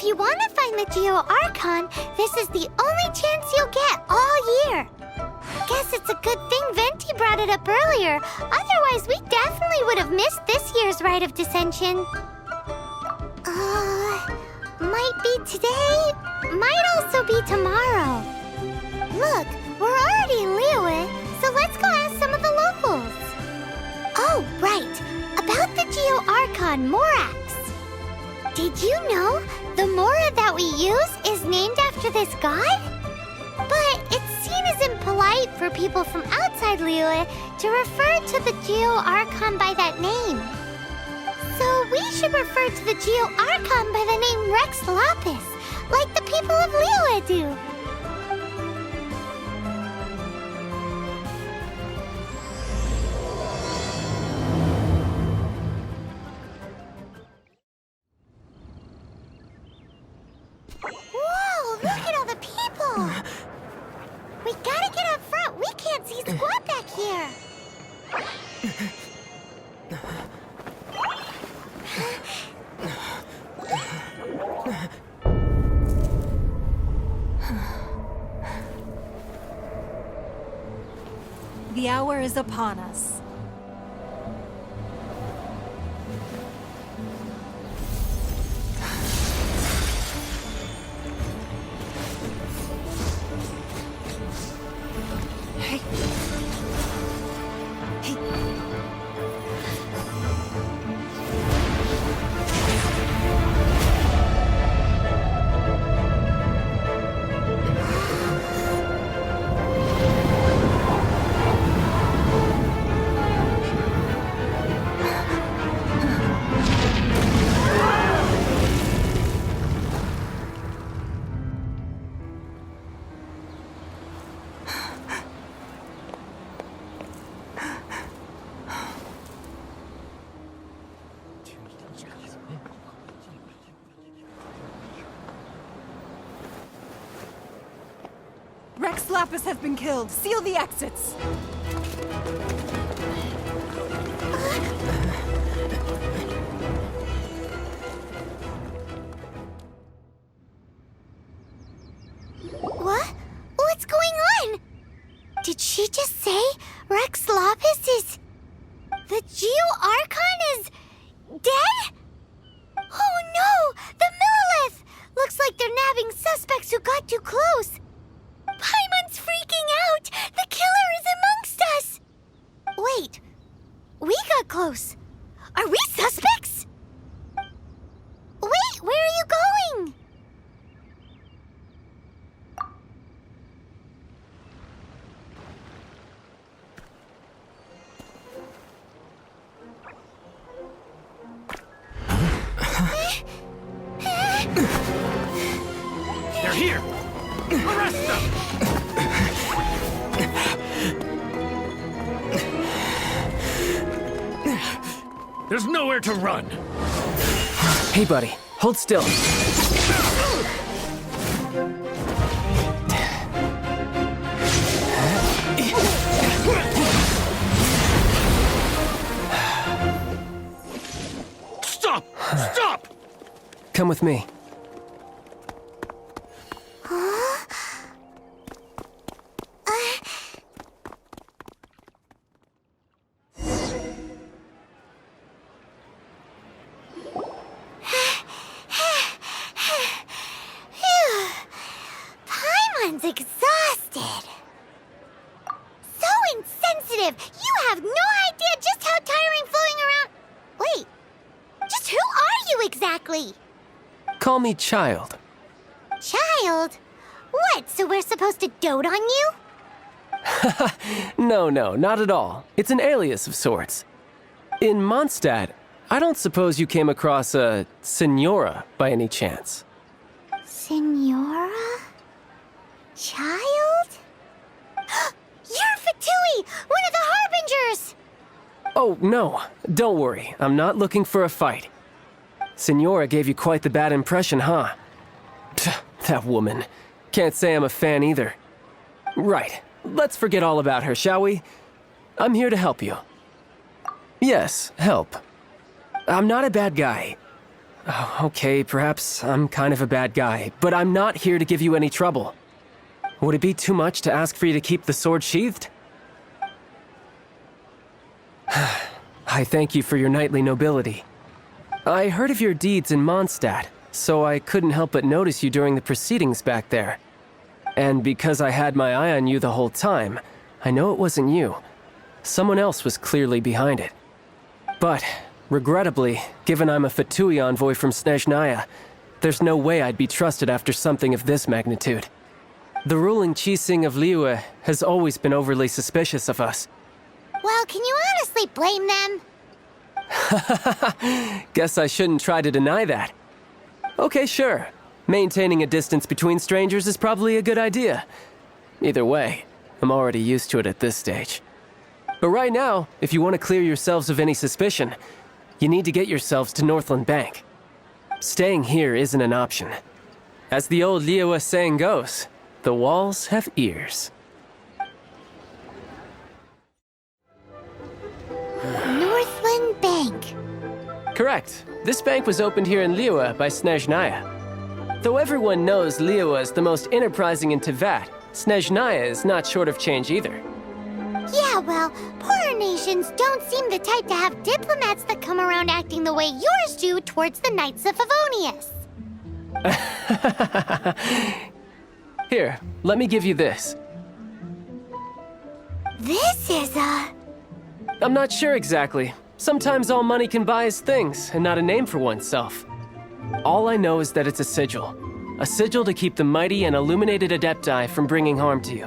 you want to find the Geo Archon, this is the only chance you'll get all year. Guess it's a good thing Venti brought it up earlier. Otherwise, we definitely would have missed this year's Rite of Dissension. Might be today, might also be tomorrow. Look, we're already in Liyue, so let's go ask some of the locals. Oh, right. About the Geo Archon Morax. Did you know the Mora that we use is named after this god? But it's seen as impolite for people from outside Liyue to refer to the Geo Archon by that name. So we should refer to the Geo Archon by the name Rex Lapis, like the people of Liyue do. Whoa, look at all the people! We gotta get up front. We can't see squat back here. The hour is upon us. Hey. Hey. Rex Lapis has been killed. Seal the exits. What? What's going on? Did she just say Rex Lapis is... the Geo Archon is... dead? Oh no! The Monolith! Looks like they're nabbing suspects who got too close. Paimon's freaking out! The killer is amongst us! Wait, we got close. Are we suspects? Wait, where are you going? They're here! Arrest them! There's nowhere to run! Hey, buddy. Hold still. Stop! Stop! Come with me. Paimon's exhausted. So insensitive. You have no idea just how tiring floating around... Wait, just who are you exactly? Call me Child. Child? What, so we're supposed to dote on you? No, not at all. It's an alias of sorts. In Mondstadt, I don't suppose you came across a Senora by any chance. Senora? Child? You're Fatui, one of the Harbingers! Oh, no. Don't worry. I'm not looking for a fight. Senora gave you quite the bad impression, huh? That woman. Can't say I'm a fan either. Right. Let's forget all about her, shall we? I'm here to help you. Yes, help. I'm not a bad guy. Okay, perhaps I'm kind of a bad guy, but I'm not here to give you any trouble. Would it be too much to ask for you to keep the sword sheathed? I thank you for your knightly nobility. I heard of your deeds in Mondstadt, so I couldn't help but notice you during the proceedings back there. And because I had my eye on you the whole time, I know it wasn't you. Someone else was clearly behind it. But, regrettably, given I'm a Fatui envoy from Snezhnaya, there's no way I'd be trusted after something of this magnitude. The ruling Qixing of Liyue has always been overly suspicious of us. Well, can you honestly blame them? Guess I shouldn't try to deny that. Okay, sure. Maintaining a distance between strangers is probably a good idea. Either way, I'm already used to it at this stage. But right now, if you want to clear yourselves of any suspicion, you need to get yourselves to Northland Bank. Staying here isn't an option. As the old Liyue saying goes, the walls have ears. Northland Bank. Correct. This bank was opened here in Liyue by Snezhnaya. Though everyone knows Liyue is the most enterprising in Teyvat, Snezhnaya is not short of change either. Yeah, well, poorer nations don't seem the type to have diplomats that come around acting the way yours do towards the Knights of Favonius. Here, let me give you this. This is I'm not sure exactly. Sometimes all money can buy is things, and not a name for oneself. All I know is that it's a sigil. A sigil to keep the mighty and illuminated Adepti from bringing harm to you.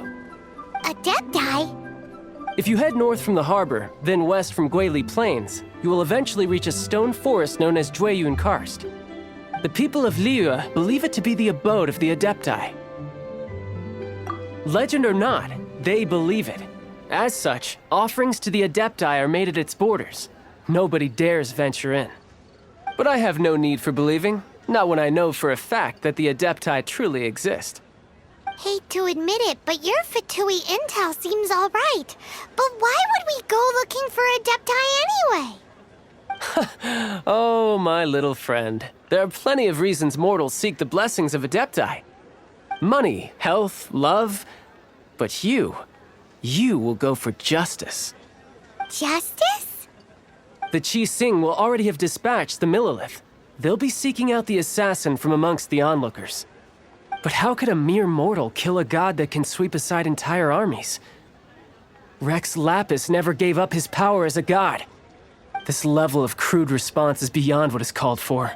Adepti? If you head north from the harbor, then west from Guili Plains, you will eventually reach a stone forest known as Jueyun Karst. The people of Liyue believe it to be the abode of the Adepti. Legend or not, they believe it. As such, offerings to the Adepti are made at its borders. Nobody dares venture in. But I have no need for believing, not when I know for a fact that the Adepti truly exist. Hate to admit it, but your Fatui intel seems all right. But why would we go looking for Adepti anyway? Oh, my little friend. There are plenty of reasons mortals seek the blessings of Adepti. Money, health, love. But you will go for justice. Justice? The Qixing will already have dispatched the Monolith. They'll be seeking out the assassin from amongst the onlookers. But how could a mere mortal kill a god that can sweep aside entire armies? Rex Lapis never gave up his power as a god. This level of crude response is beyond what is called for.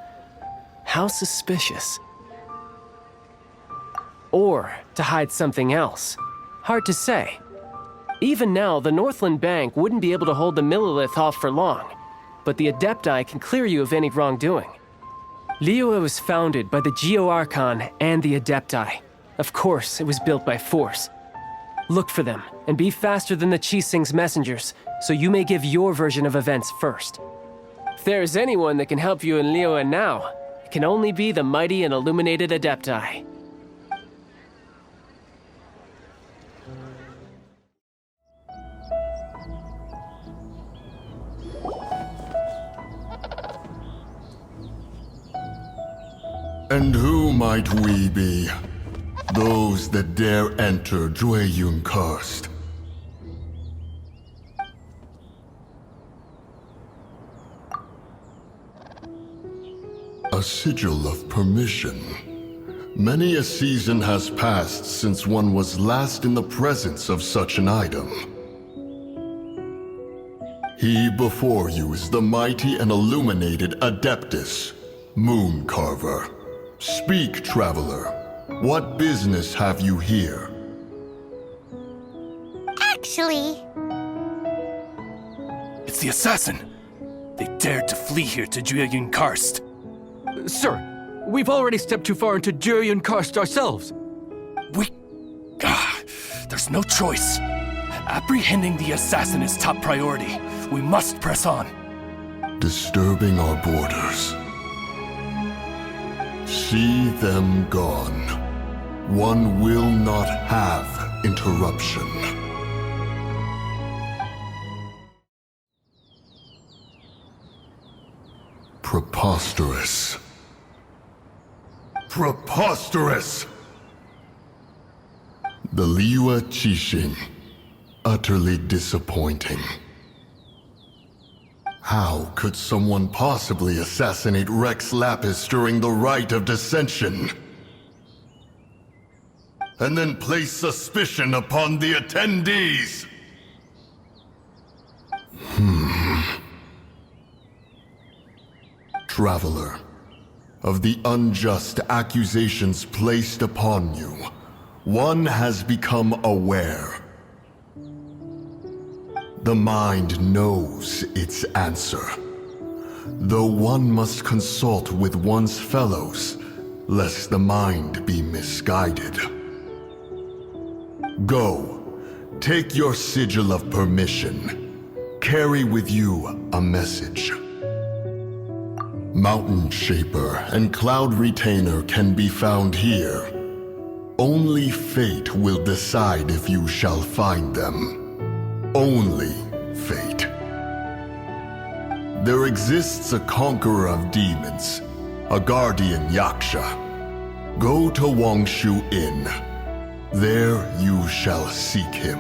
How suspicious. Or to hide something else. Hard to say. Even now, the Northland Bank wouldn't be able to hold the Monolith off for long, but the Adepti can clear you of any wrongdoing. Liyue was founded by the Geo-Archon and the Adepti. Of course, it was built by force. Look for them, and be faster than the Qixing's messengers, so you may give your version of events first. If there is anyone that can help you in Liyue now, it can only be the mighty and illuminated Adepti. And who might we be? Those that dare enter Jueyun Karst. A sigil of permission. Many a season has passed since one was last in the presence of such an item. He before you is the mighty and illuminated Adeptus, Moon Carver. Speak, traveler. What business have you here? Actually, It's the assassin. They dared to flee here to Jueyun Karst. Sir, we've already stepped too far into Jueyun Karst ourselves. There's no choice. Apprehending the assassin is top priority. We must press on. Disturbing our borders. See them gone. One will not have interruption. Preposterous. Preposterous! The Liyue Qixing. Utterly disappointing. How could someone possibly assassinate Rex Lapis during the Rite of Dissension? And then place suspicion upon the attendees? Traveler, of the unjust accusations placed upon you, one has become aware. The mind knows its answer, though one must consult with one's fellows, lest the mind be misguided. Go, take your sigil of permission. Carry with you a message. Mountain Shaper and Cloud Retainer can be found here. Only fate will decide if you shall find them. Only fate. There exists a conqueror of demons, a guardian Yaksha. Go to Wangshu Inn. There you shall seek him.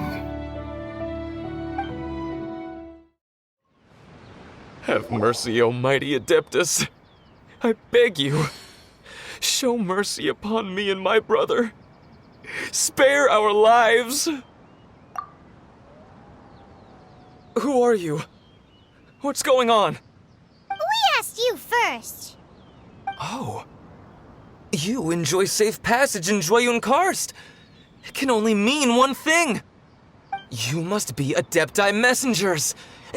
Have mercy, O mighty Adeptus. I beg you, show mercy upon me and my brother. Spare our lives! Who are you? What's going on? We asked you first. Oh. You enjoy safe passage in Jueyun Karst. It can only mean one thing. You must be Adepti messengers,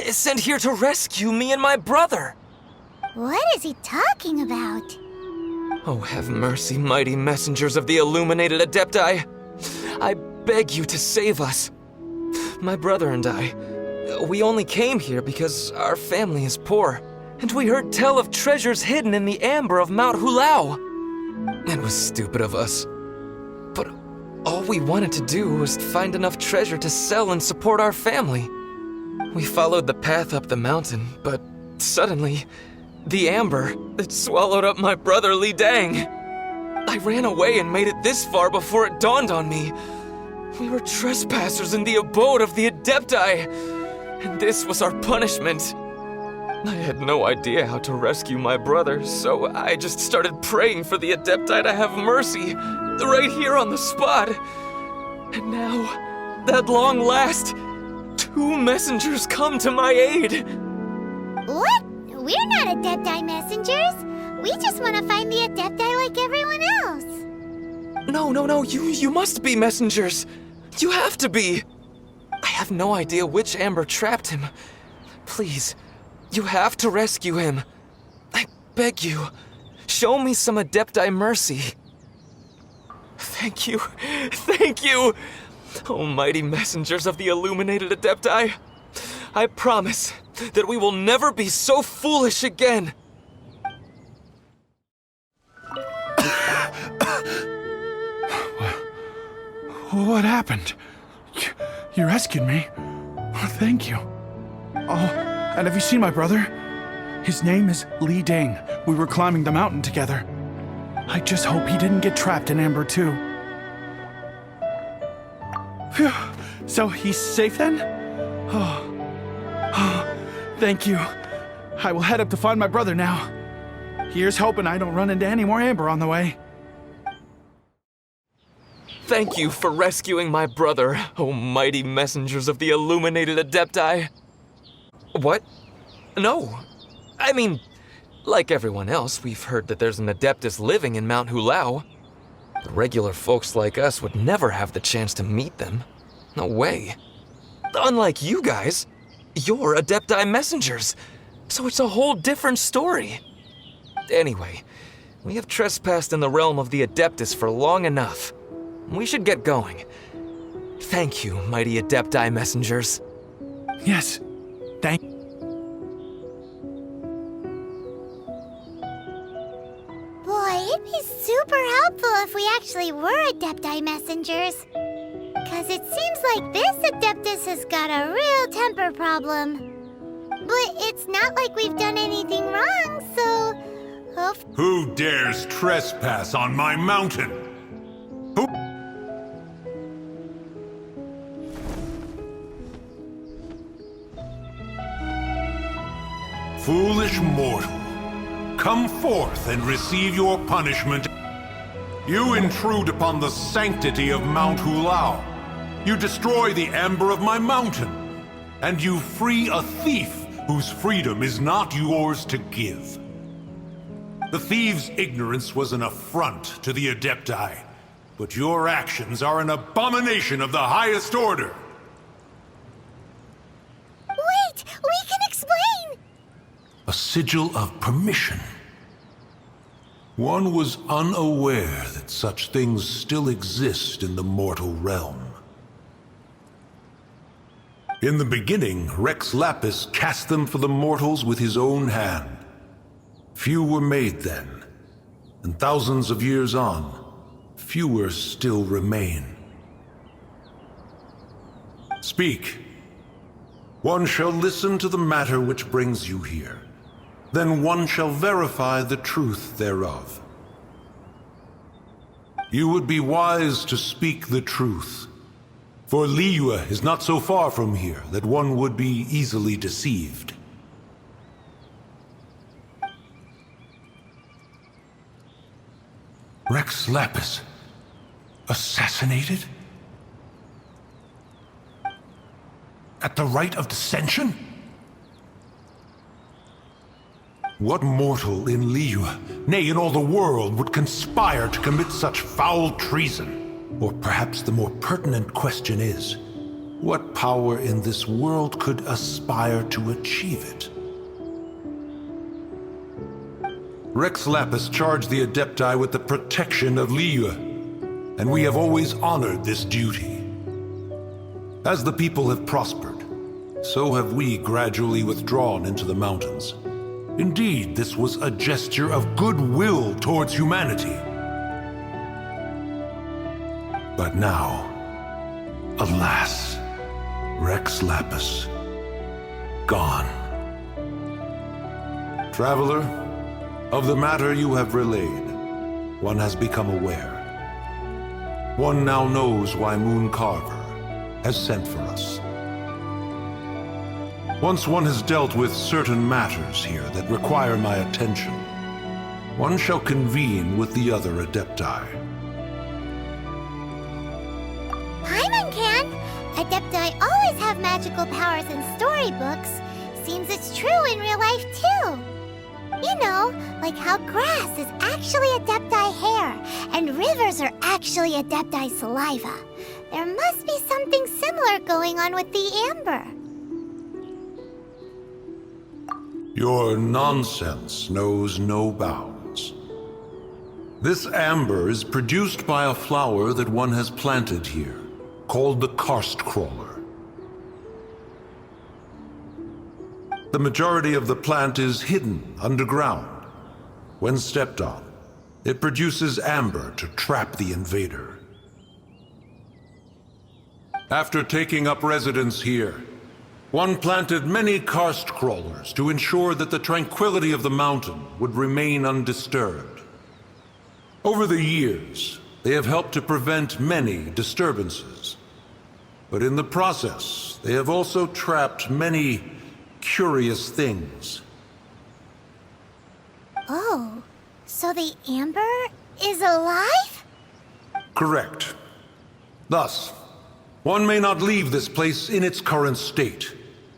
sent here to rescue me and my brother. What is he talking about? Oh, have mercy, mighty messengers of the illuminated Adepti. I beg you to save us. My brother and I, we only came here because our family is poor, and we heard tell of treasures hidden in the amber of Mount Hulao. It was stupid of us. But all we wanted to do was find enough treasure to sell and support our family. We followed the path up the mountain, but suddenly, the amber, it swallowed up my brother Li Dang. I ran away and made it this far before it dawned on me. We were trespassers in the abode of the Adepti, and this was our punishment. I had no idea how to rescue my brother, so I just started praying for the Adepti to have mercy, right here on the spot. And now, at long last, 2 messengers come to my aid. What? We're not Adepti messengers. We just want to find the Adepti like everyone else. No, you must be messengers. You have to be. I have no idea which amber trapped him. Please, you have to rescue him. I beg you, show me some Adepti mercy. Thank you. Oh, mighty messengers of the illuminated Adepti. I promise that we will never be so foolish again. What happened? You rescued me. Thank you. Oh, and have you seen my brother? His name is Li Dang. We were climbing the mountain together. I just hope he didn't get trapped in Amber too. Phew. So he's safe then? Oh, thank you. I will head up to find my brother now. Here's hoping I don't run into any more Amber on the way. Thank you for rescuing my brother, oh mighty messengers of the illuminated Adepti. What? No. I mean, like everyone else, we've heard that there's an Adeptus living in Mount Hulao. The regular folks like us would never have the chance to meet them. No way. Unlike you guys, you're Adepti messengers, so it's a whole different story. Anyway, we have trespassed in the realm of the Adeptus for long enough. We should get going. Thank you, mighty Adepti messengers. Yes, thank you. Boy, it'd be super helpful if we actually were Adepti messengers. Cause it seems like this Adeptus has got a real temper problem. But it's not like we've done anything wrong, so Hoof. Who dares trespass on my mountain? Who? Foolish mortal, come forth and receive your punishment. You intrude upon the sanctity of Mount Hulao. You destroy the amber of my mountain, and you free a thief whose freedom is not yours to give. The thief's ignorance was an affront to the Adepti, but your actions are an abomination of the highest order. Wait! We can explain! A sigil of permission. One was unaware that such things still exist in the mortal realm. In the beginning, Rex Lapis cast them for the mortals with his own hand. Few were made then, and thousands of years on, fewer still remain. Speak. One shall listen to the matter which brings you here. Then one shall verify the truth thereof. You would be wise to speak the truth, for Liyue is not so far from here that one would be easily deceived. Rex Lapis, assassinated? At the rite of dissension? What mortal in Liyue, nay, in all the world, would conspire to commit such foul treason? Or perhaps the more pertinent question is, what power in this world could aspire to achieve it? Rex Lapis charged the Adepti with the protection of Liyue, and we have always honored this duty. As the people have prospered, so have we gradually withdrawn into the mountains. Indeed, this was a gesture of goodwill towards humanity. But now, alas, Rex Lapis, gone. Traveler, of the matter you have relayed, one has become aware. One now knows why Moon Carver has sent for us. Once one has dealt with certain matters here that require my attention, one shall convene with the other Adepti. Paimon can! Adepti always have magical powers in storybooks. Seems it's true in real life, too. You know, like how grass is actually Adepti hair, and rivers are actually Adepti saliva. There must be something similar going on with the amber. Your nonsense knows no bounds. This amber is produced by a flower that one has planted here, called the karst crawler. The majority of the plant is hidden underground. When stepped on, it produces amber to trap the invader. After taking up residence here, one planted many karst crawlers to ensure that the tranquility of the mountain would remain undisturbed. Over the years, they have helped to prevent many disturbances. But in the process, they have also trapped many curious things. Oh, so the amber is alive? Correct. Thus, one may not leave this place in its current state,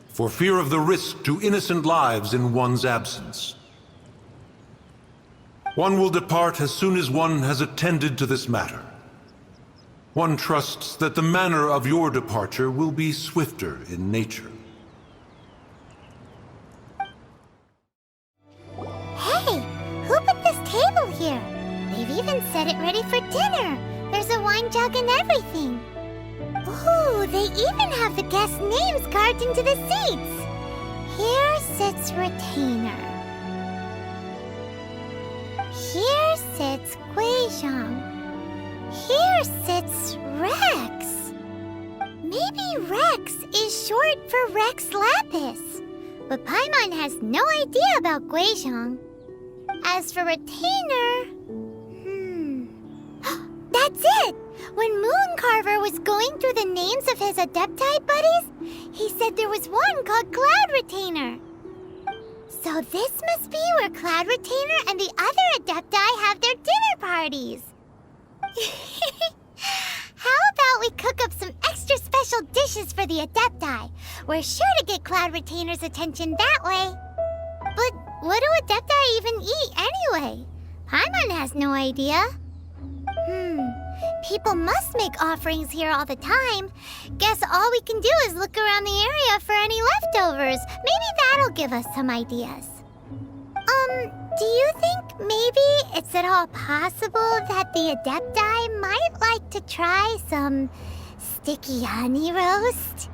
for fear of the risk to innocent lives in one's absence. One will depart as soon as one has attended to this matter. One trusts that the manner of your departure will be swifter in nature. Hey, who put this table here? They've even set it ready for dinner. There's a wine jug and everything. Ooh, they even have the guest names carved into the seats. Here sits Retainer. Here sits Guizhong. Here sits Rex. Maybe Rex is short for Rex Lapis. But Paimon has no idea about Guizhong. As for retainer... That's it! When Mooncarver was going through the names of his Adepti buddies, he said there was one called Cloud Retainer. So this must be where Cloud Retainer and the other Adepti have their dinner parties. How about we cook up some extra special dishes for the Adepti? We're sure to get Cloud Retainer's attention that way. But what do Adepti even eat anyway? Paimon has no idea. People must make offerings here all the time. Guess all we can do is look around the area for any leftovers. Maybe that'll give us some ideas. Do you think maybe it's at all possible that the Adepti might like to try some sticky honey roast?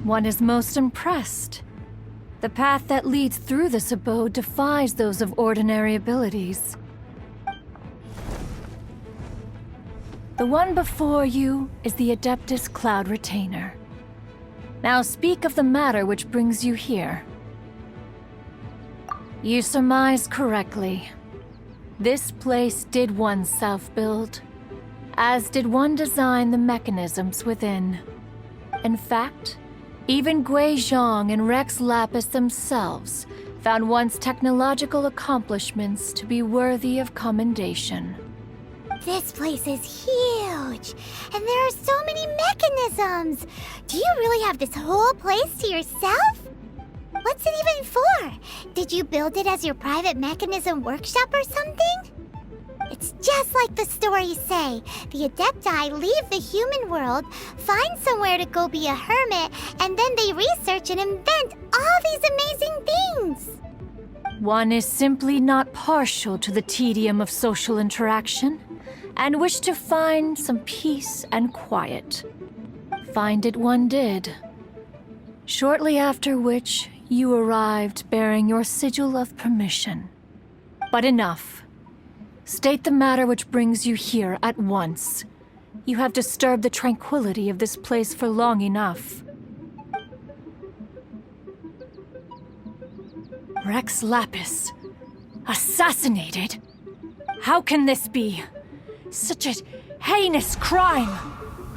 One is most impressed. The path that leads through this abode defies those of ordinary abilities. The one before you is the Adeptus Cloud Retainer. Now speak of the matter which brings you here. You surmise correctly. This place did one self-build, as did one design the mechanisms within. In fact, even Gui Zhang and Rex Lapis themselves found one's technological accomplishments to be worthy of commendation. This place is huge, and there are so many mechanisms. Do you really have this whole place to yourself? What's it even for? Did you build it as your private mechanism workshop or something? It's just like the stories say. The Adepti leave the human world, find somewhere to go be a hermit, and then they research and invent all these amazing things. One is simply not partial to the tedium of social interaction, and wished to find some peace and quiet. Find it one did. Shortly after which, you arrived bearing your sigil of permission. But enough. State the matter which brings you here at once. You have disturbed the tranquility of this place for long enough. Rex Lapis. Assassinated? How can this be? Such a heinous crime!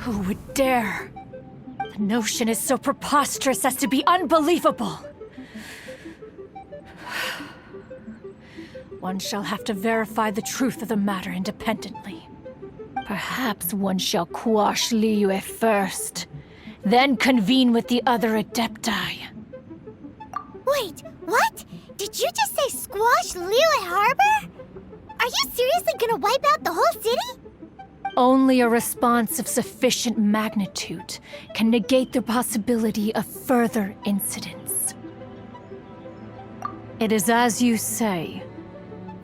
Who would dare? The notion is so preposterous as to be unbelievable. One shall have to verify the truth of the matter independently. Perhaps one shall quash Liyue first, then convene with the other Adepti. Wait, what? Did you just say squash Liyue Harbor? Are you seriously gonna wipe out the whole city? Only a response of sufficient magnitude can negate the possibility of further incidents. It is as you say.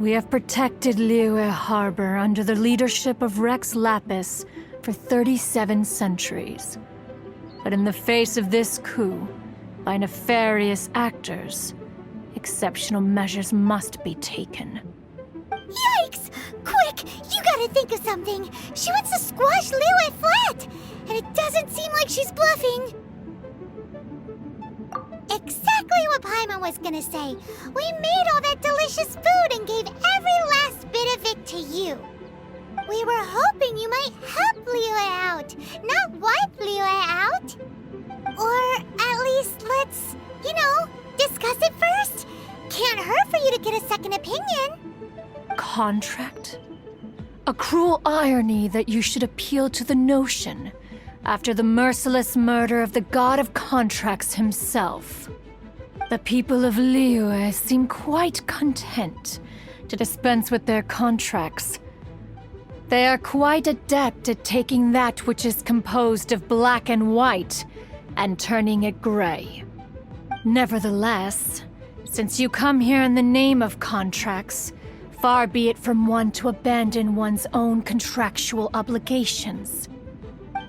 We have protected Liyue Harbor under the leadership of Rex Lapis for 37 centuries. But in the face of this coup, by nefarious actors, exceptional measures must be taken. Yikes! Quick, you gotta think of something. She wants to squash Liyue flat, and it doesn't seem like she's bluffing. Exactly what Paimon was gonna say. We made all that delicious food and gave every last bit of it to you. We were hoping you might help Liyue out, not wipe Liyue out. Or at least let's, discuss it first. Can't hurt for you to get a second opinion. Contract? A cruel irony that you should appeal to the notion after the merciless murder of the god of contracts himself. The people of Liyue seem quite content to dispense with their contracts. They are quite adept at taking that which is composed of black and white and turning it gray. Nevertheless, since you come here in the name of contracts, far be it from one to abandon one's own contractual obligations.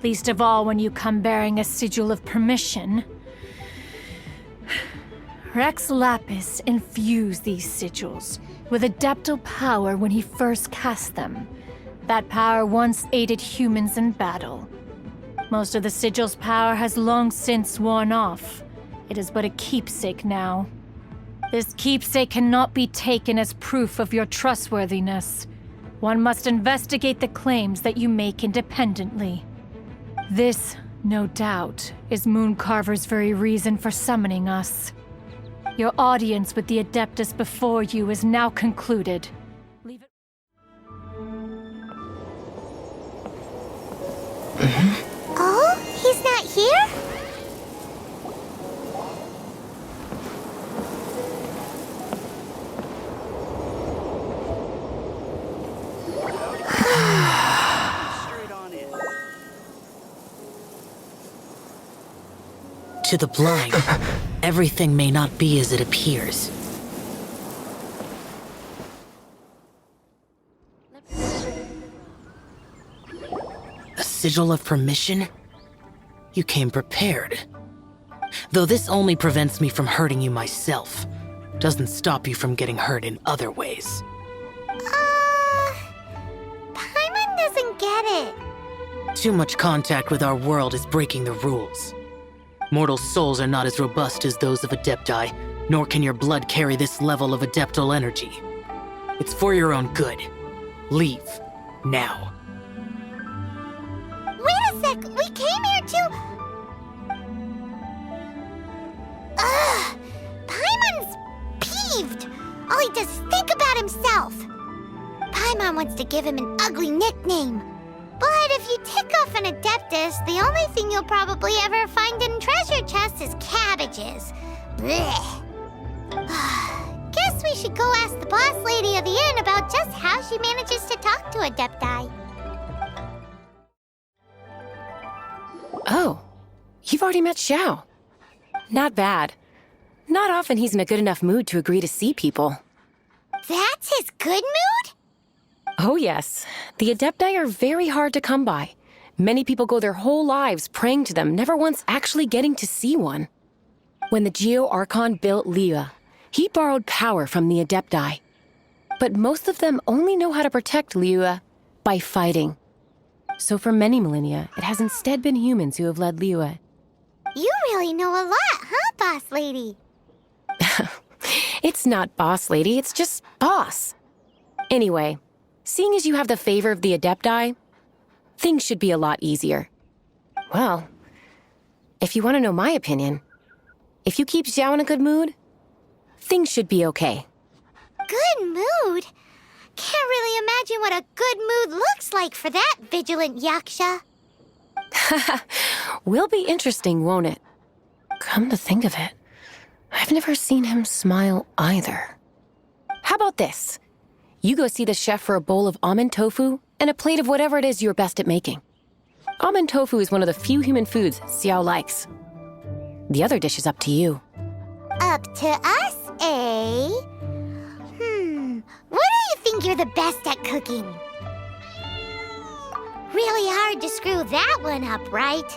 Least of all when you come bearing a sigil of permission. Rex Lapis infused these sigils with adeptal power when he first cast them. That power once aided humans in battle. Most of the sigil's power has long since worn off. It is but a keepsake now. This keepsake cannot be taken as proof of your trustworthiness. One must investigate the claims that you make independently. This, no doubt, is Mooncarver's very reason for summoning us. Your audience with the Adeptus before you is now concluded. Leave it. Oh, he's not here? To the blind, everything may not be as it appears. A sigil of permission? You came prepared. Though this only prevents me from hurting you myself, doesn't stop you from getting hurt in other ways. Paimon doesn't get it. Too much contact with our world is breaking the rules. Mortal souls are not as robust as those of Adepti, nor can your blood carry this level of adeptal energy. It's for your own good. Leave. Now. Wait a sec, we came here to... Ugh! Paimon's peeved! All he does is think about himself! Paimon wants to give him an ugly nickname. But if you tick off an Adeptus, the only thing you'll probably ever find in treasure chests is cabbages. Blech. Guess we should go ask the boss lady of the inn about just how she manages to talk to Adepti. Oh, you've already met Xiao. Not bad. Not often he's in a good enough mood to agree to see people. That's his good mood? Oh yes, the Adepti are very hard to come by. Many people go their whole lives praying to them, never once actually getting to see one. When the Geo Archon built Liyue, he borrowed power from the Adepti. But most of them only know how to protect Liyue by fighting. So for many millennia, it has instead been humans who have led Liyue. You really know a lot, huh, boss lady? It's not boss lady, it's just boss. Anyway, seeing as you have the favor of the Adepti, things should be a lot easier. Well, if you want to know my opinion, if you keep Xiao in a good mood, things should be okay. Good mood? Can't really imagine what a good mood looks like for that vigilant yaksha. Will be interesting, won't it? Come to think of it, I've never seen him smile either. How about this? You go see the chef for a bowl of almond tofu and a plate of whatever it is you're best at making. Almond tofu is one of the few human foods Xiao likes. The other dish is up to you. Up to us, eh? What do you think you're the best at cooking? Really hard to screw that one up, right?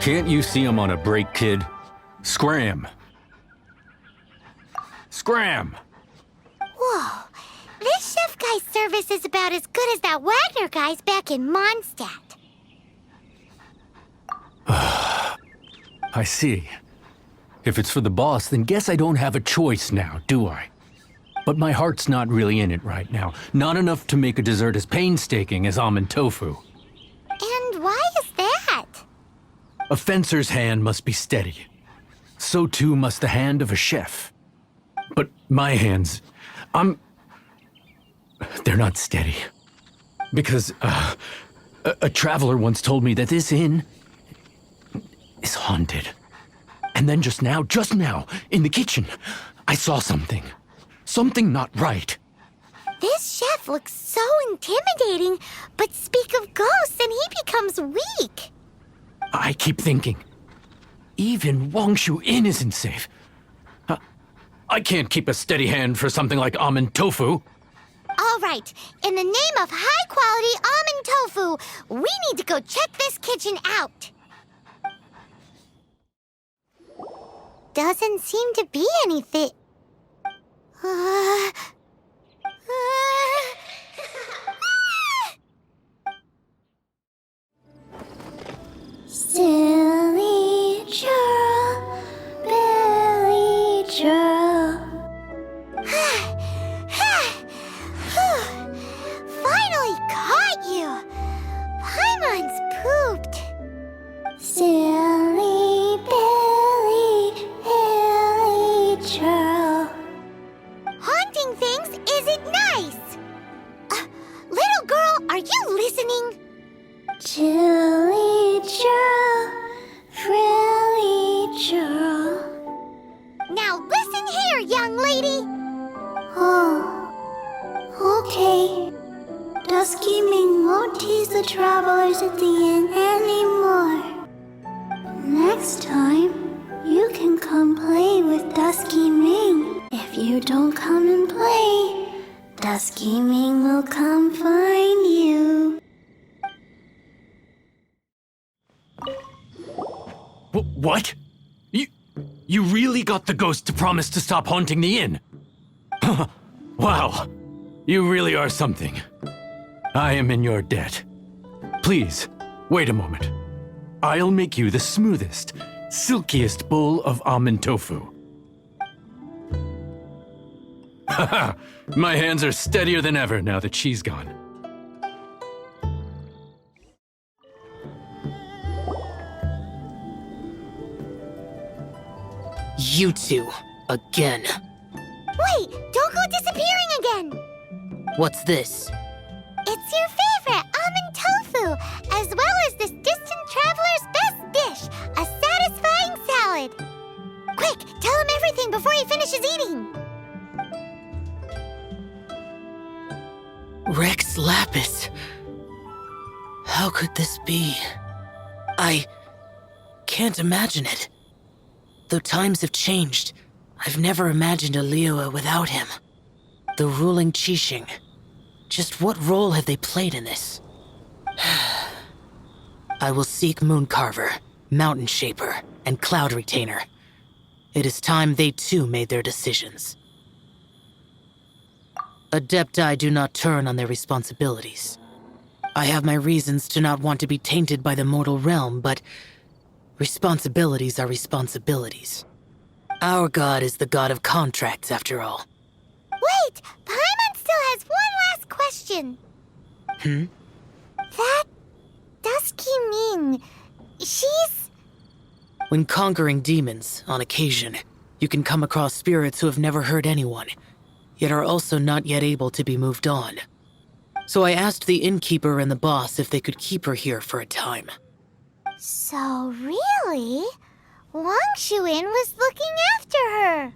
Can't you see I'm on a break, kid? Scram! Scram! Whoa, this chef guy's service is about as good as that Wagner guy's back in Mondstadt. I see. If it's for the boss, then guess I don't have a choice now, do I? But my heart's not really in it right now. Not enough to make a dessert as painstaking as almond tofu. And why is that? A fencer's hand must be steady. So too must the hand of a chef. But my hands, they're not steady. Because, a traveler once told me that this inn is haunted. And then just now, in the kitchen, I saw something. Something not right. This chef looks so intimidating, but speak of ghosts and he becomes weak. I keep thinking, even Wangshu Inn isn't safe. I can't keep a steady hand for something like almond tofu. All right, in the name of high-quality almond tofu, we need to go check this kitchen out. doesn't seem to be anything. Silly churl, Billy churl. Finally caught you! Paimon's pooped. Silly Billy, Billy churl. Haunting things isn't nice! Little girl, are you listening? Chilly churl, frilly churl. Now listen here, young lady! Oh, okay. Dusky Ming won't tease the travelers at the inn anymore. Next time, you can come play with Dusky Ming. If you don't come and play, Dusky Ming will come find you. What? You really got the ghost to promise to stop haunting the inn? Wow, you really are something. I am in your debt. Please, wait a moment. I'll make you the smoothest, silkiest bowl of almond tofu. Haha, my hands are steadier than ever now that she's gone. You two, again. Wait, don't go disappearing again! What's this? It's your favorite almond tofu, as well as this distant traveler's best dish, a satisfying salad. Quick, tell him everything before he finishes eating. Rex Lapis. How could this be? I can't imagine it. Though times have changed, I've never imagined a Liyue without him. The ruling Qixing. Just what role have they played in this? I will seek Mooncarver, Mountain Shaper, and Cloud Retainer. It is time they too made their decisions. Adepti do not turn on their responsibilities. I have my reasons to not want to be tainted by the mortal realm, but responsibilities are responsibilities. Our god is the god of contracts, after all. Wait! Paimon still has one last question. That Dusky Ming, she's... When conquering demons, on occasion, you can come across spirits who have never hurt anyone, yet are also not yet able to be moved on. So I asked the innkeeper and the boss if they could keep her here for a time. So really, Wangshu Inn was looking after her.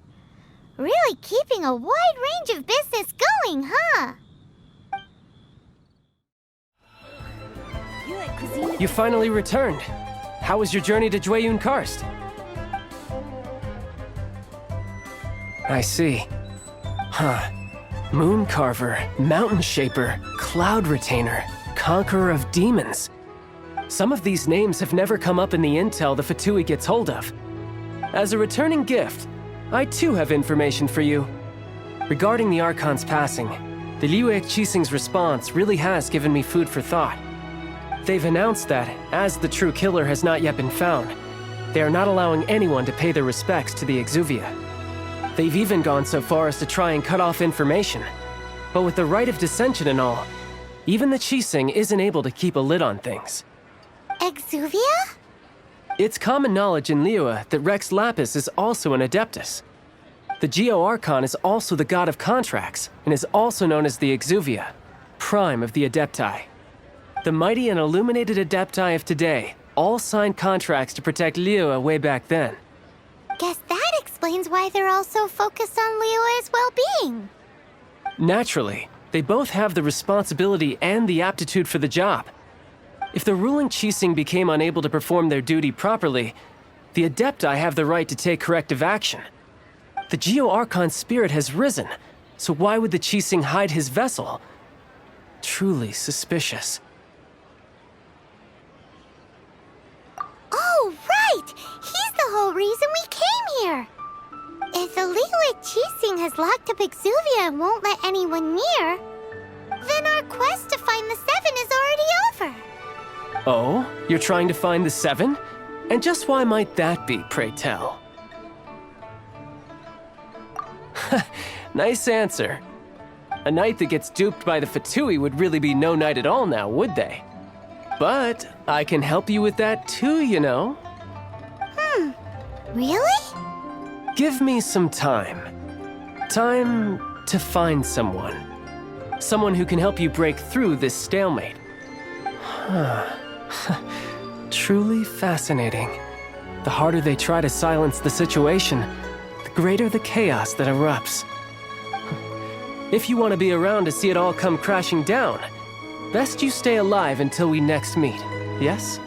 Really keeping a wide range of business going, huh? You finally returned. How was your journey to Jueyun Karst? I see. Huh. Mooncarver, Mountain Shaper, Cloud Retainer, Conqueror of Demons. Some of these names have never come up in the intel the Fatui gets hold of. As a returning gift, I too have information for you. Regarding the Archon's passing, the Liyue Qixing's response really has given me food for thought. They've announced that, as the true killer has not yet been found, they are not allowing anyone to pay their respects to the Exuvia. They've even gone so far as to try and cut off information. But with the right of dissension and all, even the Qixing isn't able to keep a lid on things. Exuvia? It's common knowledge in Liyue that Rex Lapis is also an Adeptus. The Geo Archon is also the god of contracts, and is also known as the Exuvia, prime of the Adepti. The mighty and illuminated Adepti of today all signed contracts to protect Liyue way back then. Guess that explains why they're all so focused on Liyue's well-being. Naturally, they both have the responsibility and the aptitude for the job. If the ruling Qixing became unable to perform their duty properly, the Adepti have the right to take corrective action. The Geo Archon's spirit has risen, so why would the Qixing hide his vessel? Truly suspicious. Oh, right! He's the whole reason we came here! like Qixing has locked up Exuvia and won't let anyone near, then our quest to find the Seven is already over. Oh? You're trying to find the Seven? And just why might that be, pray tell? Nice answer. A knight that gets duped by the Fatui would really be no knight at all now, would they? But I can help you with that too, you know. Really? Give me some time. Time to find someone. Someone who can help you break through this stalemate. Truly fascinating. The harder they try to silence the situation, the greater the chaos that erupts. If you want to be around to see it all come crashing down, best you stay alive until we next meet, yes?